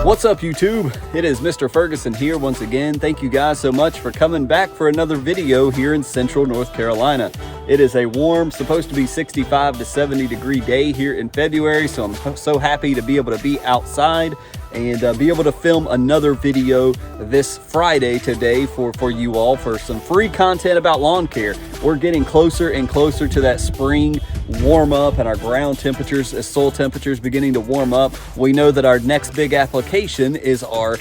What's up, YouTube? It is Mr. Ferguson here once again. Thank you guys so much for coming back for another video here in Central North Carolina. It is a warm, supposed to be 65 to 70 degree day here in February, so I'm so happy to be able to be outside and be able to film another video this Friday today for you all for some free content about lawn care. We're getting closer and closer to that spring warm up, and our ground temperatures, as soil temperatures beginning to warm up, we know that our next big application is our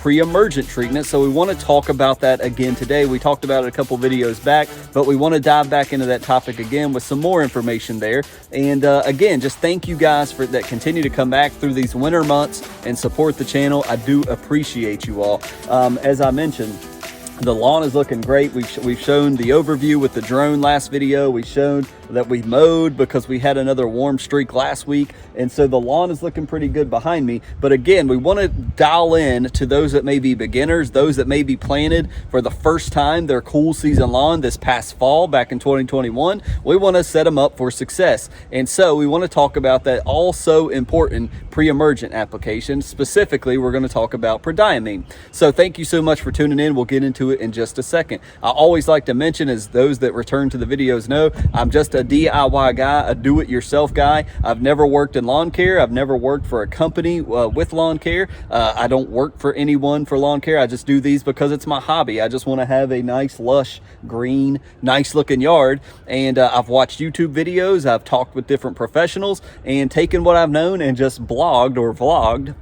pre-emergent treatment. So we want to talk about that again today. We talked about it a couple videos back, but we want to dive back into that topic again with some more information there. And again, just thank you guys for that continue to come back through these winter months and support the channel. I do appreciate you all. As I mentioned, the lawn is looking great. We've shown the overview with the drone last video. We've shown that we mowed because we had another warm streak last week, and so the lawn is looking pretty good behind me. But again, we want to dial in to those that may be beginners, those that may be planted for the first time their cool season lawn this past fall back in 2021. We want to set them up for success, and so we want to talk about that also important pre-emergent application. Specifically, we're going to talk about prodiamine. So thank you so much for tuning in. We'll get into it in just a second. I always like to mention, as those that return to the videos know, I'm just a DIY guy, a do-it-yourself guy. I've never worked in lawn care. I've never worked for a company with lawn care. I don't work for anyone for lawn care. I just do these because it's my hobby. I just want to have a nice, lush, green, nice-looking yard. And I've watched YouTube videos. I've talked with different professionals and taken what I've known and just blogged or vlogged.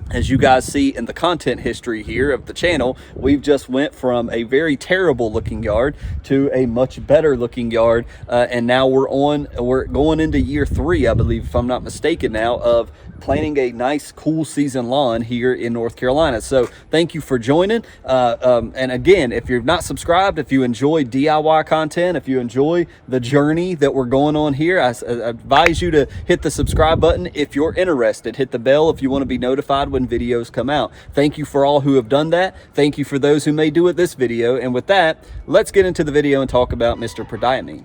As you guys see in the content history here of the channel, we've just went from a very terrible looking yard to a much better looking yard, and now we're going into year 3, I believe, if I'm not mistaken now, of planting a nice cool season lawn here in North Carolina. So thank you for joining, and again, if you're not subscribed, if you enjoy DIY content, if you enjoy the journey that we're going on here, I advise you to hit the subscribe button. If you're interested, hit the bell if you want to be notified when videos come out. Thank you for all who have done that. Thank you for those who may do it this video. And with that, let's get into the video and talk about Mr. Prodiamine.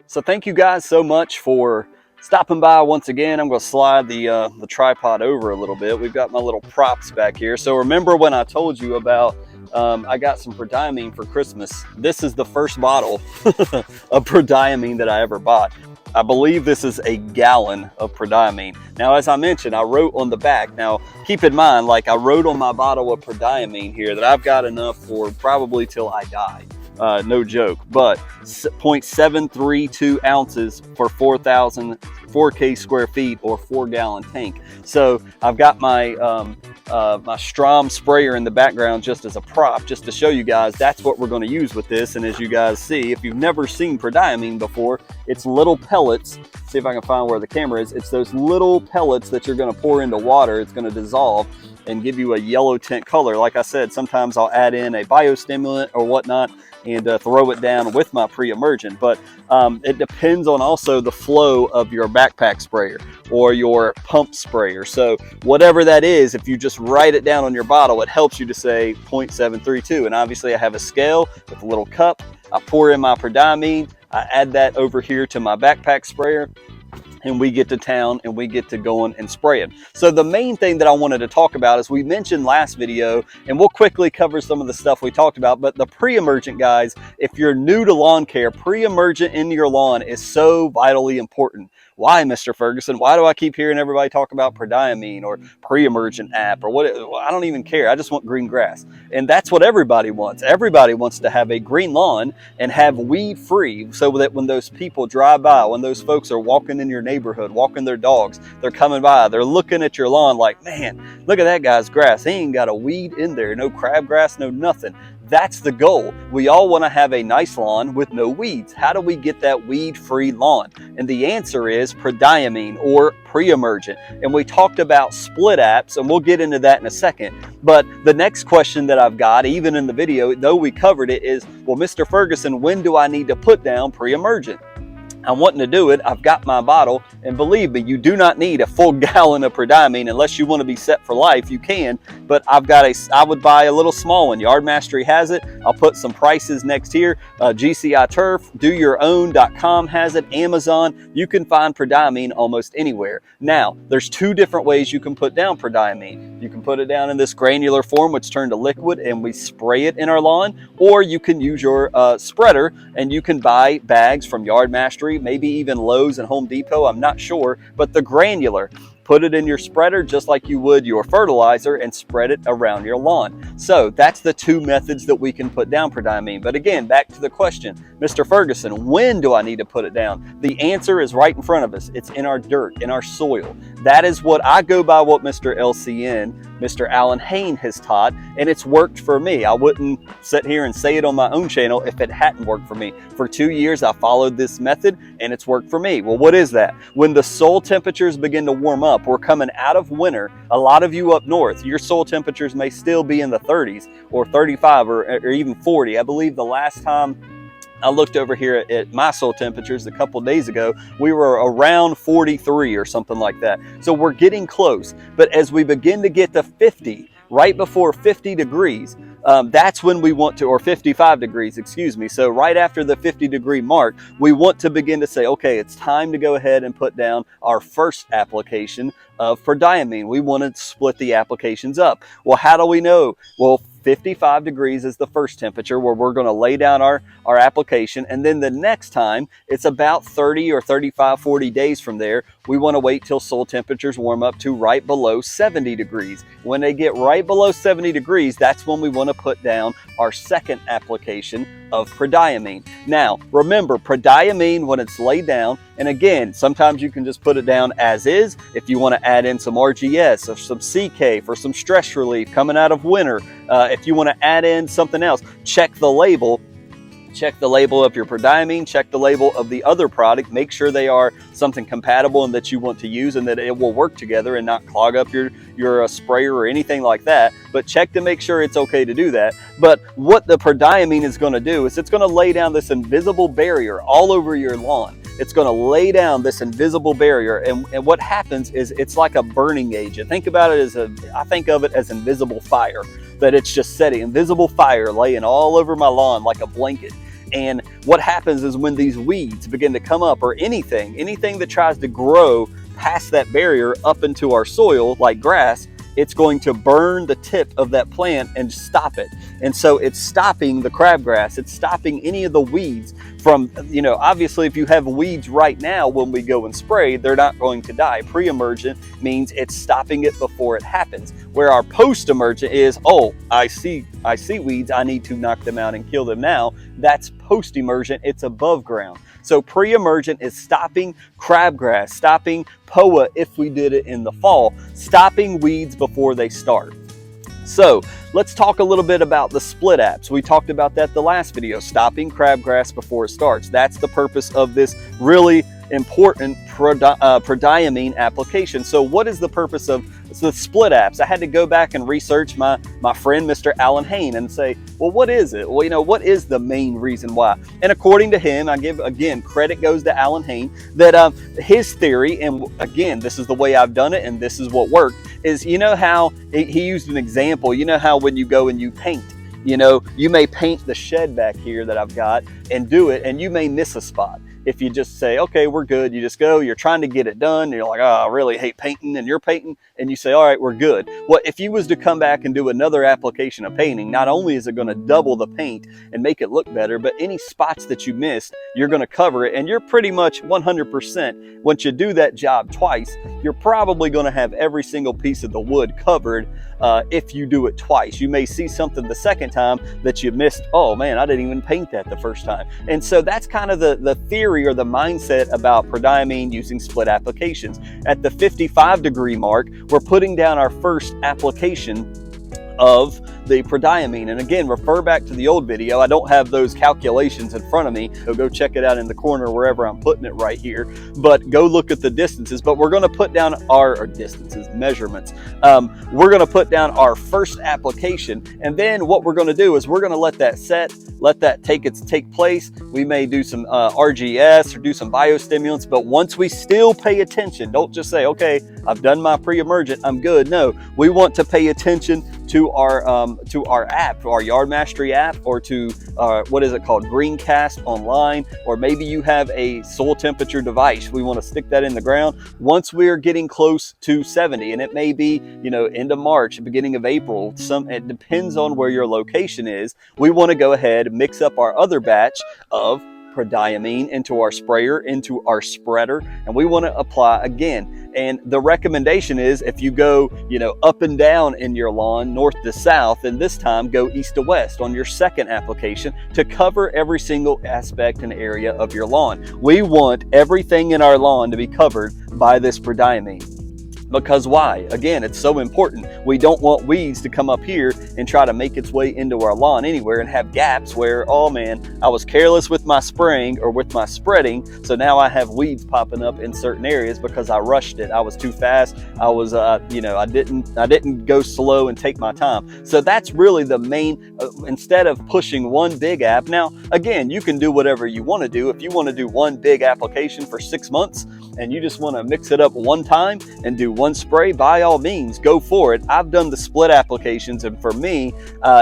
So thank you guys so much for stopping by once again. I'm going to slide the tripod over a little bit. We've got my little props back here. So remember when I told you about I got some prodiamine for Christmas? This is the first bottle of prodiamine that I ever bought. I believe this is a gallon of prodiamine. Now, as I mentioned, I wrote on the back. Now, keep in mind, like I wrote on my bottle of prodiamine here that I've got enough for probably till I die. No joke, but 0.732 ounces for 4K square feet or 4-gallon tank. So I've got my my Strom sprayer in the background just as a prop, just to show you guys that's what we're going to use with this. And as you guys see, if you've never seen prodiamine before, it's little pellets. See if I can find where the camera is. It's those little pellets that you're going to pour into water. It's going to dissolve and give you a yellow tint color. Like I said, sometimes I'll add in a biostimulant or whatnot and throw it down with my pre-emergent. But it depends on also the flow of your backpack sprayer or your pump sprayer. So whatever that is, if you just write it down on your bottle, it helps you to say 0.732. And obviously I have a scale with a little cup. I pour in my prodiamine. I add that over here to my backpack sprayer, and we get to town and we get to going and spraying. So the main thing that I wanted to talk about is we mentioned last video, and we'll quickly cover some of the stuff we talked about, but the pre-emergent, guys, if you're new to lawn care, pre-emergent in your lawn is so vitally important. Why, Mr. Ferguson? Why do I keep hearing everybody talk about prodiamine or pre-emergent app or what? I don't even care. I just want green grass. And that's what everybody wants. Everybody wants to have a green lawn and have weed free, so that when those people drive by, when those folks are walking in your neighborhood, walking their dogs, they're coming by, they're looking at your lawn like, man, look at that guy's grass. He ain't got a weed in there. No crabgrass, no nothing. That's the goal. We all want to have a nice lawn with no weeds. How do we get that weed-free lawn? And the answer is prodiamine or pre-emergent. And we talked about split apps, and we'll get into that in a second. But the next question that I've got, even in the video, though we covered it, is, well, Mr. Ferguson, when do I need to put down pre-emergent? I'm wanting to do it. I've got my bottle, and believe me, you do not need a full gallon of prodiamine unless you want to be set for life. You can, but I would buy a little small one. Yard Mastery has it. I'll put some prices next here. GCI Turf, DoYourOwn.com has it. Amazon. You can find prodiamine almost anywhere. Now, there's two different ways you can put down prodiamine. You can put it down in this granular form, which turned to liquid, and we spray it in our lawn, or you can use your spreader, and you can buy bags from Yard Mastery, maybe even Lowe's and Home Depot, I'm not sure, but the granular. Put it in your spreader just like you would your fertilizer and spread it around your lawn. So that's the two methods that we can put down prodiamine. But again, back to the question, Mr. Ferguson, when do I need to put it down? The answer is right in front of us. It's in our dirt, in our soil. That is what I go by, what Mr. LCN, Mr. Alan Hain has taught, and it's worked for me. I wouldn't sit here and say it on my own channel if it hadn't worked for me. For 2 years, I followed this method, and it's worked for me. Well, what is that? When the soil temperatures begin to warm up, we're coming out of winter. A lot of you up north, your soil temperatures may still be in the 30s or 35 or even 40. I believe the last time I looked over here at my soil temperatures a couple days ago, we were around 43 or something like that. So we're getting close. But as we begin to get to 50, right before 50 degrees, that's when we want to, or 55 degrees, excuse me. So right after the 50-degree mark, we want to begin to say, okay, it's time to go ahead and put down our first application of prodiamine. We want to split the applications up. Well, how do we know? Well, 55 degrees is the first temperature where we're going to lay down our application. And then the next time, it's about 30 or 35, 40 days from there, we want to wait till soil temperatures warm up to right below 70 degrees. When they get right below 70 degrees, that's when we want to put down our second application of prodiamine. Now, remember, prodiamine, when it's laid down, and again, sometimes you can just put it down as is. If you want to add in some RGS or some CK for some stress relief coming out of winter, if you want to add in something else, check the label. Check the label of your prodiamine, check the label of the other product, make sure they are something compatible and that you want to use and that it will work together and not clog up your sprayer or anything like that. But check to make sure it's okay to do that. But what the prodiamine is going to do is it's going to lay down this invisible barrier all over your lawn. It's going to lay down this invisible barrier, and what happens is it's like a burning agent. Think about it as I think of it as invisible fire, that it's just setting invisible fire laying all over my lawn like a blanket. And what happens is when these weeds begin to come up, or anything that tries to grow past that barrier up into our soil like grass, it's going to burn the tip of that plant and stop it. And so it's stopping the crabgrass, it's stopping any of the weeds from, obviously if you have weeds right now when we go and spray, they're not going to die. Pre-emergent means it's stopping it before it happens. Where our post-emergent is, oh, I see weeds, I need to knock them out and kill them now. That's post-emergent, it's above ground. So pre-emergent is stopping crabgrass, stopping POA if we did it in the fall, stopping weeds before they start. So let's talk a little bit about the split apps. We talked about that the last video, stopping crabgrass before it starts. That's the purpose of this really important prodiamine application. So what is the purpose of the split apps? I had to go back and research my friend Mr. Alan Hain and say, well, what is it? Well, what is the main reason why? And according to him, I give, again, credit goes to Alan Hain, that his theory, and again, this is the way I've done it and this is what worked, is how he used an example. How when you go and you paint, you may paint the shed back here that I've got and do it, and you may miss a spot. If you just say, okay, we're good, you just go, you're trying to get it done, you're like, oh, I really hate painting, and you're painting, and you say, all right, we're good. Well, if you was to come back and do another application of painting, not only is it going to double the paint and make it look better, but any spots that you missed, you're going to cover it, and you're pretty much 100%. Once you do that job twice, you're probably going to have every single piece of the wood covered. If you do it twice, you may see something the second time that you missed. Oh man, I didn't even paint that the first time. And so that's kind of the theory or the mindset about prodiamine using split applications. At the 55 degree mark, we're putting down our first application of the prodiamine. And again, refer back to the old video. I don't have those calculations in front of me, so go check it out in the corner wherever I'm putting it right here. But go look at the distances. But we're going to put down our distances, measurements. We're going to put down our first application, and then what we're going to do is we're going to let that set, let that take place. We may do some RGS or do some biostimulants, but once we still pay attention, don't just say, okay, I've done my pre-emergent, I'm good. No, we want to pay attention to our app, to our Yard Mastery app, or to what is it called, Greencast online, or maybe you have a soil temperature device. We want to stick that in the ground once we're getting close to 70, and it may be, you know, end of March, beginning of April. It depends on where your location is. We want to go ahead, mix up our other batch of prodiamine into our sprayer, into our spreader, and we want to apply again. And the recommendation is, if you go, you know, up and down in your lawn, north to south, and this time go east to west on your second application to cover every single aspect and area of your lawn. We want everything in our lawn to be covered by this prodiamine. Because why? Again, it's so important. We don't want weeds to come up here and try to make its way into our lawn anywhere and have gaps where, oh man, I was careless with my spraying or with my spreading, so now I have weeds popping up in certain areas because I rushed it. I was too fast. I was, you know, I didn't go slow and take my time. So that's really the main, instead of pushing one big app. Now, again, you can do whatever you want to do. If you want to do one big application for 6 months and you just want to mix it up one time and do one spray, by all means, go for it. I've done the split applications, and for me,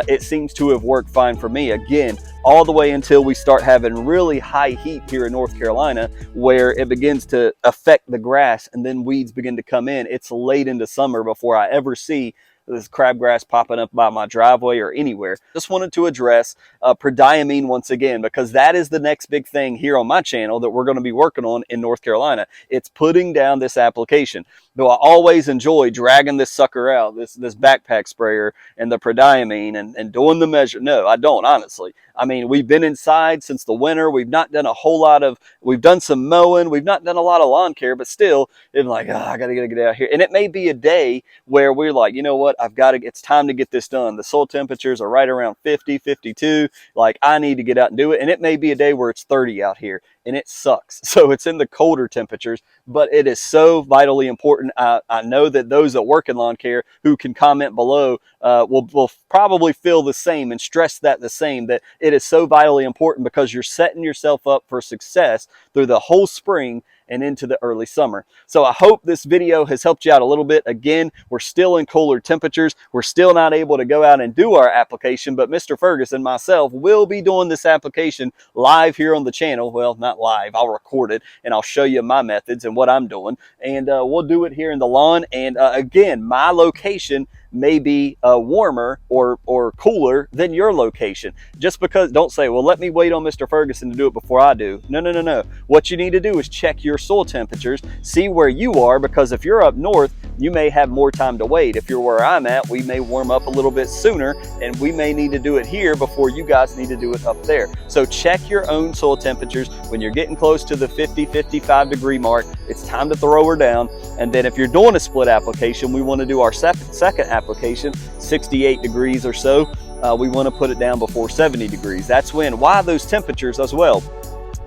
it seems to have worked fine for me. Again, all the way until we start having really high heat here in North Carolina, where it begins to affect the grass and then weeds begin to come in. It's late into summer before I ever see this crabgrass popping up by my driveway or anywhere. Just wanted to address prodiamine once again, because that is the next big thing here on my channel that we're going to be working on in North Carolina. It's putting down this application. Though I always enjoy dragging this sucker out, this backpack sprayer and the prodiamine and doing the measure. No, I don't, honestly. I mean, we've been inside since the winter. We've not done a whole lot of, we've done some mowing. We've not done a lot of lawn care, but still, it's like, oh, I got to get out here. And it may be a day where we're like, you know what, it's time to get this done. The soil temperatures are right around 50, 52. Like, I need to get out and do it. And it may be a day where it's 30 out here and it sucks. So it's in the colder temperatures, but it is so vitally important. I know that those that work in lawn care who can comment below will probably feel the same and stress that the same, that it is so vitally important, because you're setting yourself up for success through the whole spring and into the early summer. So I hope this video has helped you out a little bit. Again, we're still in cooler temperatures. We're still not able to go out and do our application, but Mr. Ferguson and myself will be doing this application live here on the channel. Well, not live. I'll record it and I'll show you my methods and what I'm doing. And we'll do it here in the lawn. And again, my location may be warmer or cooler than your location. Just because, don't say, well, let me wait on Mr. Ferguson to do it before I do. No, no, no, no. What you need to do is check your soil temperatures, see where you are, because if you're up north, you may have more time to wait. If you're where I'm at, we may warm up a little bit sooner, and we may need to do it here before you guys need to do it up there. So check your own soil temperatures. When you're getting close to the 50, 55 degree mark, it's time to throw her down. And then if you're doing a split application, we want to do our second application, 68 degrees or so. We want to put it down before 70 degrees. That's when. Why those temperatures as well?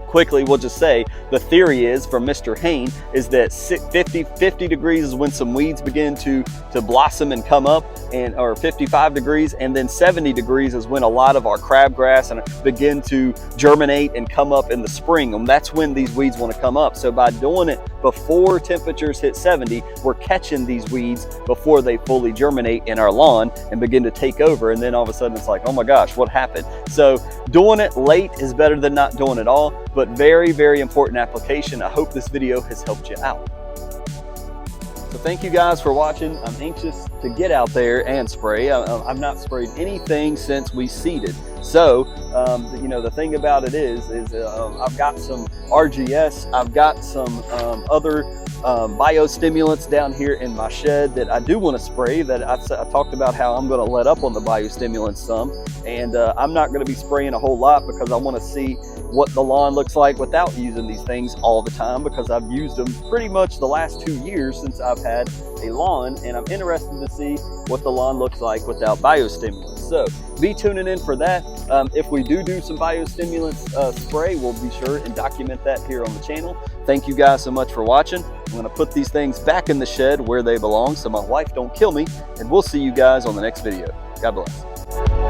Quickly, we'll just say the theory is, from Mr. Hain, is that 50 degrees is when some weeds begin to blossom and come up, or 55 degrees, and then 70 degrees is when a lot of our crabgrass and begin to germinate and come up in the spring, and that's when these weeds want to come up. So by doing it before temperatures hit 70, we're catching these weeds before they fully germinate in our lawn and begin to take over, and then all of a sudden it's like, oh my gosh, what happened? So doing it late is better than not doing it all, but very, very important application. I hope this video has helped you out. So thank you guys for watching. I'm anxious to get out there and spray. I've not sprayed anything since we seeded. So, you know, the thing about it is I've got some RGS, I've got some other biostimulants down here in my shed that I do want to spray, that I talked about how I'm going to let up on the biostimulants some, and I'm not going to be spraying a whole lot because I want to see what the lawn looks like without using these things all the time, because I've used them pretty much the last 2 years since I've had a lawn, and I'm interested to see what the lawn looks like without biostimulants. So be tuning in for that. If we do some biostimulants spray, we'll be sure and document that here on the channel. Thank you guys so much for watching. I'm going to put these things back in the shed where they belong so my wife don't kill me, and we'll see you guys on the next video. God bless.